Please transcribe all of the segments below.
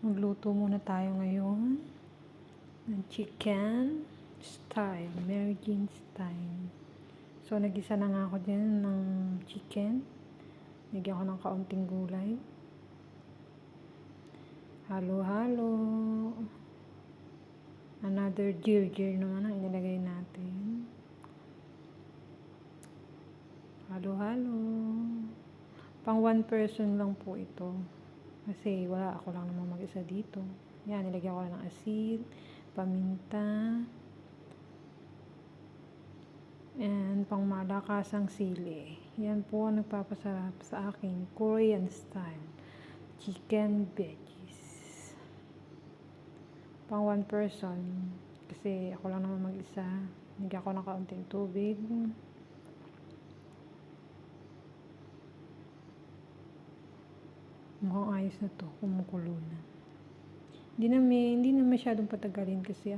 Magluto muna tayo ngayon ng chicken style, Mary Jean style. So, nagisa na nga ako din ng chicken. Nagyan ko ng kaunting gulay. Halo-halo. Another ginger naman ang inilagay natin. Halo-halo. Pang 1 person lang po ito. Kasi wala, ako lang naman mag-isa dito. Yan, nilagyan ko ng asin, paminta, and pang malakasang sili. Yan po ang nagpapasarap sa akin, Korean style chicken veggies. Pang 1 person. Kasi ako lang naman mag-isa. Nilagyan ko ng kaunting tubig. Mukhang ayos na to, kumukulo na. Hindi na masyadong patagalin kasi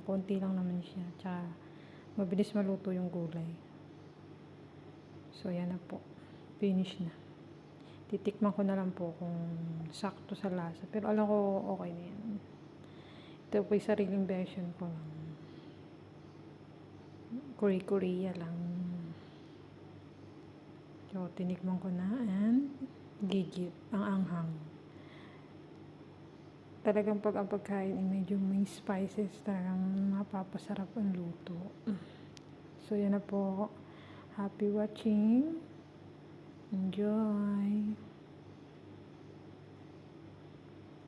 konti lang naman siya. Tsaka mabilis maluto yung gulay. So yan na po. Finish na. Titikman ko na lang po kung sakto sa lasa. Pero alam ko okay na yan. Ito po yung sariling version ko lang. Korea lang. So tinikman ko na and gigit ang anghang. Talagang pag ang pagkain ay medyo may spices, talagang mapapasarap ang luto. So yan na po. Happy watching. Enjoy.